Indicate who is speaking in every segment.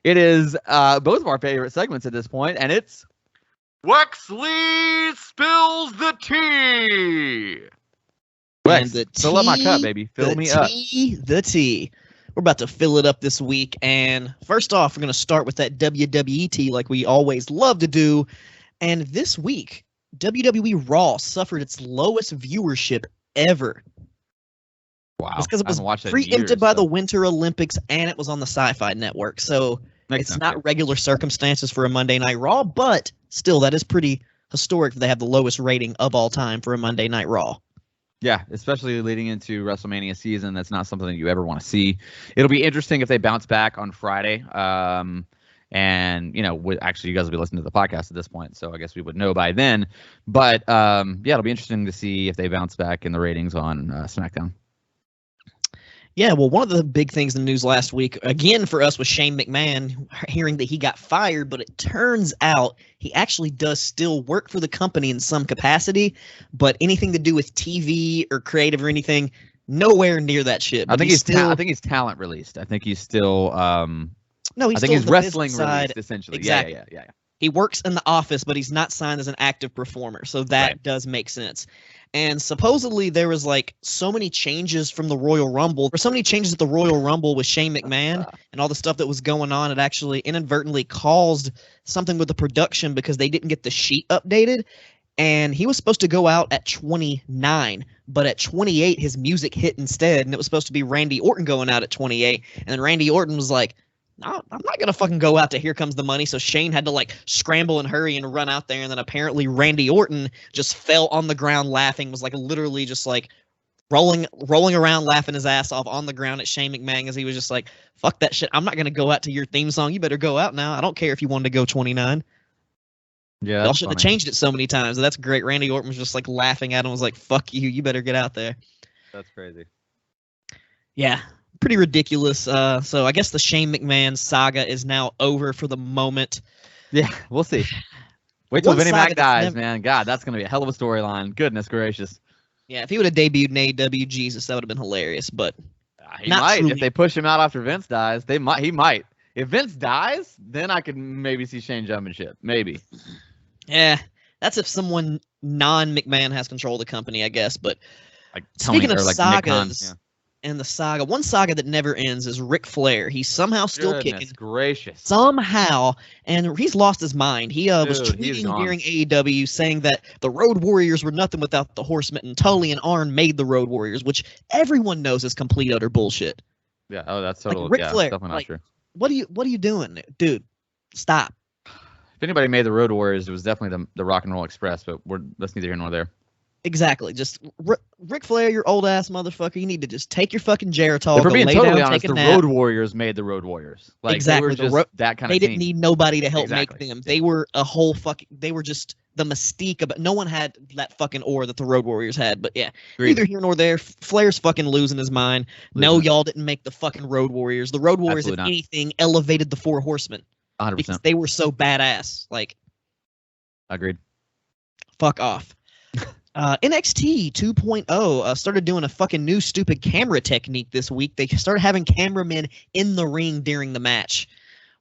Speaker 1: It is both of our favorite segments at this point, and it's Wexley Spills the Tea. Wex, fill up my cup, baby. Fill me up.
Speaker 2: The tea. We're about to fill it up this week, and first off, we're going to start with that WWE tea like we always love to do. And this week, WWE Raw suffered its lowest viewership ever.
Speaker 1: Wow.
Speaker 2: It's because it was preempted by the Winter Olympics, and it was on the Sci-Fi Network. So it's not regular circumstances for a Monday Night Raw, but still, that is pretty historic that they have the lowest rating of all time for a Monday Night Raw.
Speaker 1: Yeah, especially leading into WrestleMania season. That's not something that you ever want to see. It'll be interesting if they bounce back on Friday. And, you know, actually, you guys will be listening to the podcast at this point, so I guess we would know by then. But, yeah, it'll be interesting to see if they bounce back in the ratings on SmackDown.
Speaker 2: Yeah, well, one of the big things in the news last week, again for us, was Shane McMahon hearing that he got fired, but it turns out he actually does still work for the company in some capacity, but anything to do with TV or creative or anything, nowhere near that shit. But
Speaker 1: I think he's talent released. I think he's still
Speaker 2: no, he's
Speaker 1: I think he's wrestling released, essentially.
Speaker 2: Exactly.
Speaker 1: Yeah.
Speaker 2: He works in the office, but he's not signed as an active performer, so that does make sense. And supposedly there was like so many changes from the Royal Rumble. There were so many changes at the Royal Rumble with Shane McMahon and all the stuff that was going on. It actually inadvertently caused something with the production because they didn't get the sheet updated. And he was supposed to go out at 29, but at 28, his music hit instead. And it was supposed to be Randy Orton going out at 28. And then Randy Orton was like, no, I'm not going to fucking go out to Here Comes the Money. So Shane had to like scramble and hurry and run out there. And then apparently Randy Orton just fell on the ground laughing, was like literally just like rolling around laughing his ass off on the ground at Shane McMahon as he was just like, fuck that shit. I'm not going to go out to your theme song. You better go out now. I don't care if you wanted to go 29.
Speaker 1: Yeah,
Speaker 2: y'all shouldn't have changed it so many times. That's great. Randy Orton was just like laughing at him, was like, fuck you. You better get out there.
Speaker 1: That's crazy.
Speaker 2: Yeah. Pretty ridiculous. So I guess the Shane McMahon saga is now over for the moment.
Speaker 1: Yeah, we'll see. Wait till Vinnie Mac dies, man. God, that's going to be a hell of a storyline. Goodness gracious.
Speaker 2: Yeah, if he would have debuted in AEW, Jesus, that would have been hilarious. But
Speaker 1: he might. Truly. If they push him out after Vince dies, he might. If Vince dies, then I could maybe see Shane jumping ship. Maybe.
Speaker 2: Yeah, that's if someone non-McMahon has control of the company, I guess. But
Speaker 1: like
Speaker 2: speaking of
Speaker 1: like
Speaker 2: sagas and the saga, one saga that never ends is Ric Flair. He's somehow still kicking.
Speaker 1: Gracious.
Speaker 2: Somehow, and he's lost his mind. He was tweeting during AEW saying that the Road Warriors were nothing without the Horsemen, and Tully and Arn made the Road Warriors, which everyone knows is complete utter bullshit.
Speaker 1: Yeah. Oh, that's total.
Speaker 2: Like Ric Flair,
Speaker 1: definitely not true.
Speaker 2: What are you doing, dude? Stop.
Speaker 1: If anybody made the Road Warriors, it was definitely the Rock and Roll Express, but that's neither here nor there.
Speaker 2: Exactly. Just Ric Flair, your old ass motherfucker. You need to just take your fucking Geritol.
Speaker 1: If we're being totally honest, the Road Warriors made the Road Warriors. Like,
Speaker 2: exactly.
Speaker 1: They were just that kind of
Speaker 2: team.
Speaker 1: They
Speaker 2: didn't need nobody to help make them.
Speaker 1: Yeah.
Speaker 2: They were a whole fucking. They were just the mystique of it. No one had that fucking aura that the Road Warriors had. But yeah, neither here nor there. Flair's fucking losing his mind. No, y'all didn't make the fucking Road Warriors. The Road Warriors, if anything, elevated the Four Horsemen.
Speaker 1: 100%.
Speaker 2: Because they were so badass. Like.
Speaker 1: Agreed.
Speaker 2: Fuck off. NXT 2.0 started doing a fucking new stupid camera technique this week. They started having cameramen in the ring during the match,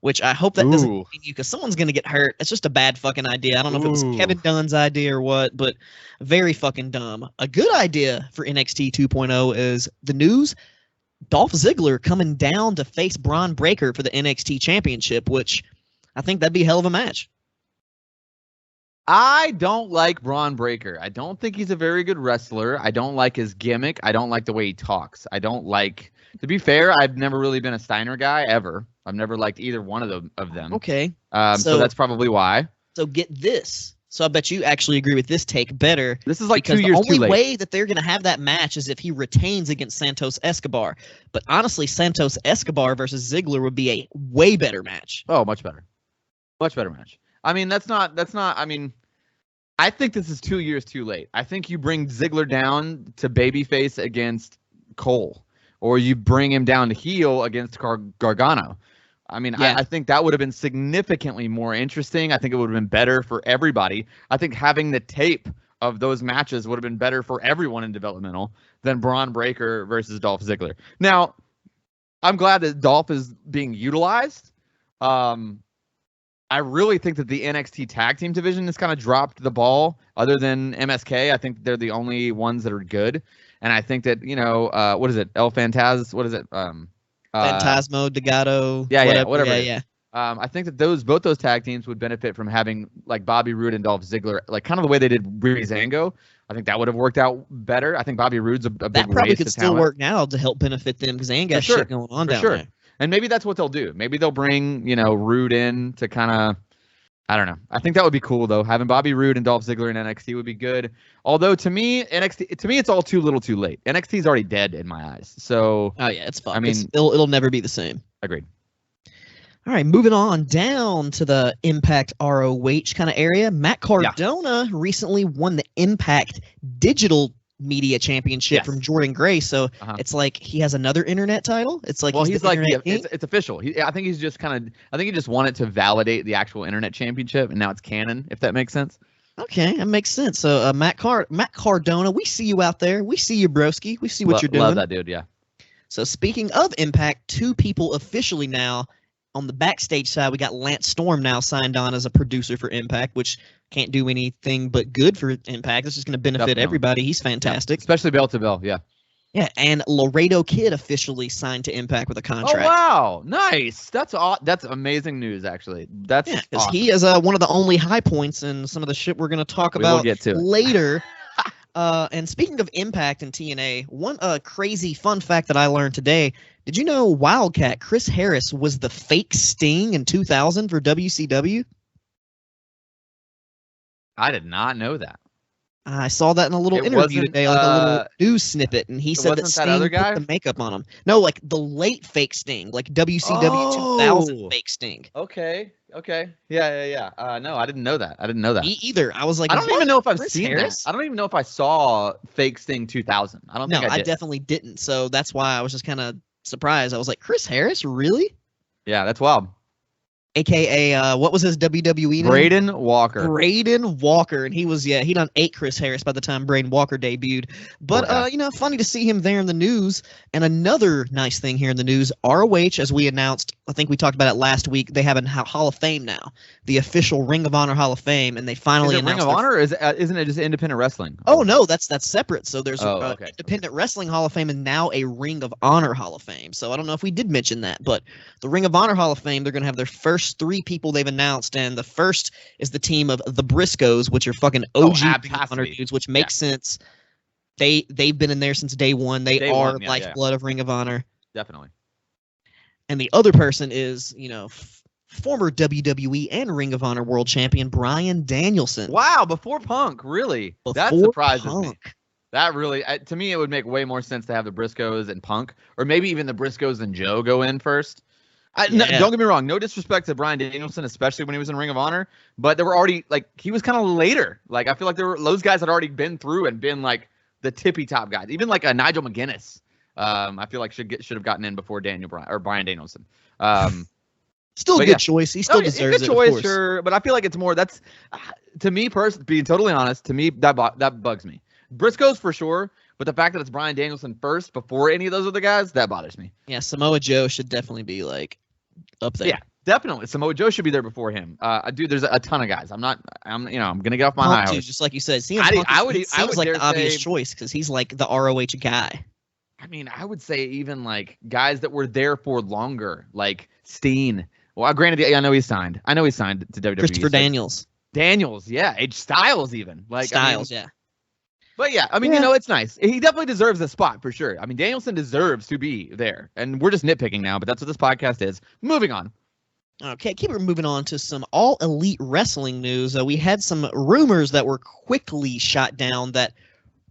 Speaker 2: which I hope that doesn't continue because someone's going to get hurt. It's just a bad fucking idea. I don't know if it was Kevin Dunn's idea or what, but very fucking dumb. A good idea for NXT 2.0 is the news. Dolph Ziggler coming down to face Braun Breaker for the NXT Championship, which I think that'd be a hell of a match.
Speaker 1: I don't like Braun Breaker. I don't think he's a very good wrestler. I don't like his gimmick. I don't like the way he talks. I don't like, to be fair, I've never really been a Steiner guy ever. I've never liked either one of them.
Speaker 2: Okay.
Speaker 1: So that's probably why.
Speaker 2: So get this. So I bet you actually agree with this take better.
Speaker 1: This is like 2 years too late.
Speaker 2: The only way that they're going to have that match is if he retains against Santos Escobar. But honestly, Santos Escobar versus Ziggler would be a way better match.
Speaker 1: Oh, much better. Much better match. I mean, I mean, I think this is 2 years too late. I think you bring Ziggler down to babyface against Cole, or you bring him down to heel against Gargano. I mean, yeah. I think that would have been significantly more interesting. I think it would have been better for everybody. I think having the tape of those matches would have been better for everyone in developmental than Braun Breaker versus Dolph Ziggler. Now, I'm glad that Dolph is being utilized. I really think that the NXT tag team division has kind of dropped the ball. Other than MSK, I think they're the only ones that are good. And I think that, what is it? El Fantaz? What is it?
Speaker 2: Phantasmo, Degato,
Speaker 1: whatever.
Speaker 2: Yeah.
Speaker 1: I think that both those tag teams would benefit from having like Bobby Roode and Dolph Ziggler, like kind of the way they did Breezango. I think that would have worked out better. I think Bobby Roode's a big
Speaker 2: that probably
Speaker 1: waste
Speaker 2: could
Speaker 1: of
Speaker 2: still
Speaker 1: talent.
Speaker 2: work now to help benefit them because they ain't got shit going on down there.
Speaker 1: And maybe that's what they'll do. Maybe they'll bring, Roode in to kind of, I don't know. I think that would be cool though. Having Bobby Roode and Dolph Ziggler in NXT would be good. Although to me, it's all too little too late. NXT's already dead in my eyes. So
Speaker 2: oh yeah, it's fine.
Speaker 1: I mean,
Speaker 2: it'll never be the same.
Speaker 1: Agreed.
Speaker 2: All right, moving on down to the Impact ROH kind of area. Matt Cardona recently won the Impact Digital Media Championship from Jordan Gray. So it's like he has another internet title. It's like
Speaker 1: he's like it's official. I think he's just I think he just wanted to validate the actual internet championship, and now it's canon. If that makes sense.
Speaker 2: Okay, that makes sense. So Matt Cardona, we see you out there. We see you, broski. We see what you're doing.
Speaker 1: Love that dude. Yeah.
Speaker 2: So speaking of Impact, 2 people officially now. On the backstage side, we got Lance Storm now signed on as a producer for Impact, which can't do anything but good for Impact. It's just going to benefit everybody. He's fantastic.
Speaker 1: Especially bell to bell, yeah.
Speaker 2: Yeah, and Laredo Kid officially signed to Impact with a contract.
Speaker 1: Oh, wow. Nice. That's amazing news, actually. That's
Speaker 2: because he is one of the only high points in some of the shit we're going to talk about later. And speaking of Impact and TNA, one crazy fun fact that I learned today, did you know Wildcat Chris Harris was the fake Sting in 2000 for WCW?
Speaker 1: I did not know that.
Speaker 2: I saw that in a little interview today, like a little news snippet, and he said that Sting put the makeup on him. No, like the late fake Sting, like WCW 2000 fake Sting.
Speaker 1: Okay. Yeah. No, I didn't know that.
Speaker 2: Me either. I was like,
Speaker 1: I don't even know if I've seen that. I don't even know if I saw fake Sting 2000. I don't think I did.
Speaker 2: I definitely didn't. So that's why I was just kind of surprised. I was like, Chris Harris, really?
Speaker 1: Yeah, that's wild.
Speaker 2: AKA, what was his WWE name?
Speaker 1: Braden Walker.
Speaker 2: And he done ate Chris Harris by the time Braden Walker debuted. But, funny to see him there in the news. And another nice thing here in the news, ROH, as we announced, I think we talked about it last week, they have a Hall of Fame now. The official Ring of Honor Hall of Fame, and they finally announced
Speaker 1: Ring of Honor, or isn't it just independent wrestling?
Speaker 2: Oh, no, that's separate. So there's Independent Wrestling Hall of Fame and now a Ring of Honor Hall of Fame. So I don't know if we did mention that, but the Ring of Honor Hall of Fame, they're going to have their first 3 people they've announced, and the first is the team of the Briscoes, which are fucking OG Ring of Honor dudes, which makes sense. They've been in there since day one. They are lifeblood of Ring of Honor.
Speaker 1: Definitely. And
Speaker 2: the other person is, former WWE and Ring of Honor World Champion Bryan Danielson.
Speaker 1: Wow, before Punk, really? That surprises me. That really, to me, it would make way more sense to have the Briscoes and Punk, or maybe even the Briscoes and Joe go in first. No, don't get me wrong. No disrespect to Bryan Danielson, especially when he was in Ring of Honor, but there were already he was kind of later. Like I feel like those guys had already been through and been like the tippy top guys. Even like a Nigel McGuinness, I feel like should have gotten in before Bryan Danielson.
Speaker 2: Still a good choice. He still deserves
Speaker 1: good choice, sure. But I feel like it's more to me personally. Being totally honest, to me that bugs me. Briscoes for sure. But the fact that it's Bryan Danielson first before any of those other guys, that bothers me.
Speaker 2: Yeah, Samoa Joe should definitely be up there.
Speaker 1: Yeah, definitely. Samoa Joe should be there before him. Dude, there's a ton of guys. I'm gonna get off my high horse.
Speaker 2: Just like you said, I would like the obvious choice because he's like the ROH guy.
Speaker 1: I mean, I would say even like guys that were there for longer, like Steen. Well, granted, I know he's signed. to WWE.
Speaker 2: Christopher Daniels.
Speaker 1: Yeah. Styles even.
Speaker 2: Styles, yeah.
Speaker 1: But yeah, I mean, it's nice. He definitely deserves a spot for sure. I mean, Danielson deserves to be there. And we're just nitpicking now, but that's what this podcast is. Moving on.
Speaker 2: Okay, keep moving on to some All Elite Wrestling news. We had some rumors that were quickly shot down that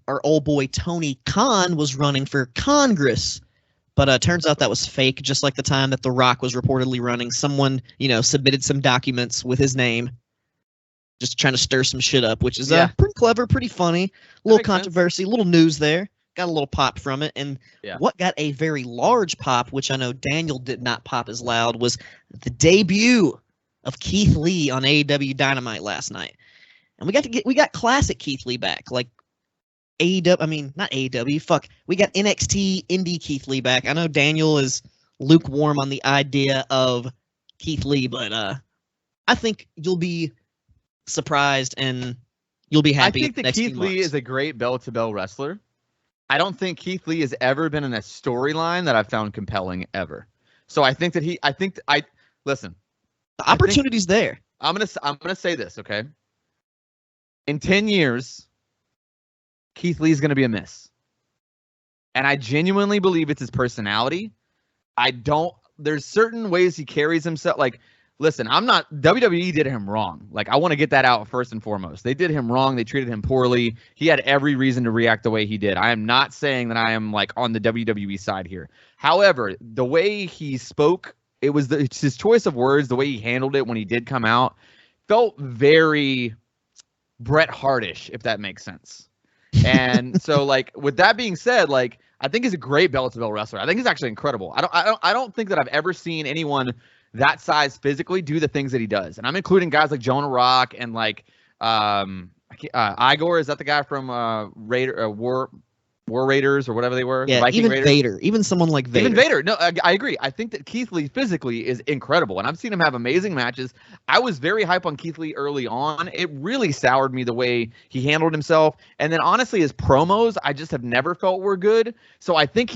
Speaker 2: our old boy Tony Khan was running for Congress. But turns out that was fake, just like the time that The Rock was reportedly running. Someone, submitted some documents with his name. Just trying to stir some shit up, which is pretty clever, pretty funny. A little controversy, a little news there. Got a little pop from it. And what got a very large pop, which I know Daniel did not pop as loud, was the debut of Keith Lee on AEW Dynamite last night. And we got classic Keith Lee back. Like AEW, I mean, not AEW, fuck. We got NXT Indie Keith Lee back. I know Daniel is lukewarm on the idea of Keith Lee, but I think you'll be surprised and you'll be happy.
Speaker 1: I think that Keith Lee is a great bell-to-bell wrestler. I don't think Keith Lee has ever been in a storyline that I've found compelling ever. So I think that listen.
Speaker 2: The opportunity's there.
Speaker 1: I'm gonna say this, okay? In 10 years, Keith Lee is gonna be a miss. And I genuinely believe it's his personality. There's certain ways he carries himself. Like, listen, WWE did him wrong. Like, I want to get that out first and foremost. They did him wrong. They treated him poorly. He had every reason to react the way he did. I am not saying that I am like on the WWE side here. However, the way he spoke, it's his choice of words, the way he handled it when he did come out, felt very Bret Hartish, if that makes sense. And so, like, with that being said, like, I think he's a great bell-to-bell wrestler. I think he's actually incredible. I don't think that I've ever seen anyone that size physically do the things that he does. And I'm including guys like Jonah Rock and like Igor. Is that the guy from War Raiders or whatever they were?
Speaker 2: Yeah,
Speaker 1: Viking
Speaker 2: even
Speaker 1: Raiders?
Speaker 2: Vader. Even someone like Vader.
Speaker 1: Even Vader. No, I agree. I think that Keith Lee physically is incredible, and I've seen him have amazing matches. I was very hype on Keith Lee early on. It really soured me the way he handled himself. And then, honestly, his promos, I just have never felt were good. So I think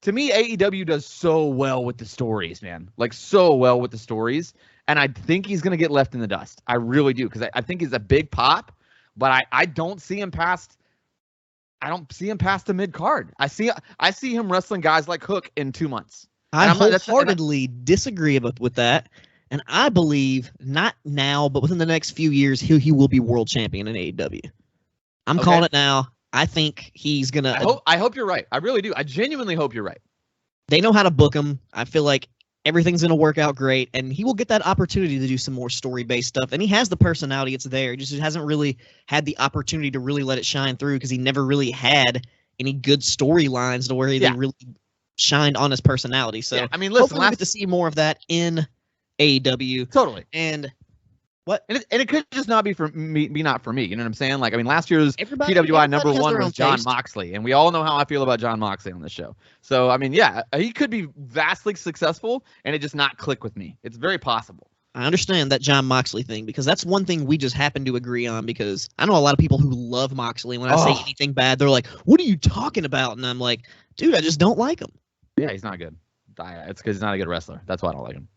Speaker 1: to me, AEW does so well with the stories, man. Like, so well with the stories. And I think he's going to get left in the dust. I really do, because I think he's a big pop, but I don't see him past... I don't see him past the mid card. I see him wrestling guys like Hook in 2 months.
Speaker 2: I wholeheartedly disagree with that, and I believe not now, but within the next few years, he will be world champion in AEW. I'm calling it now. I think he's gonna.
Speaker 1: I hope you're right. I really do. I genuinely hope you're right.
Speaker 2: They know how to book him. I feel like everything's going to work out great, and he will get that opportunity to do some more story-based stuff. And he has the personality. It's there. He just hasn't really had the opportunity to really let it shine through because he never really had any good storylines to where they really shined on his personality. So,
Speaker 1: yeah, I mean, listen,
Speaker 2: we get to see more of that in AEW.
Speaker 1: Totally.
Speaker 2: And
Speaker 1: it could just not be for me, not for me. You know what I'm saying? Like, I mean, last year's PWI number one was Jon Moxley, and we all know how I feel about Jon Moxley on this show. So, I mean, yeah, he could be vastly successful, and it just not click with me. It's very possible.
Speaker 2: I understand that Jon Moxley thing, because that's one thing we just happen to agree on, because I know a lot of people who love Moxley. When I say anything bad, they're like, what are you talking about? And I'm like, dude, I just don't like him.
Speaker 1: Yeah, he's not good. It's because he's not a good wrestler. That's why I don't like him.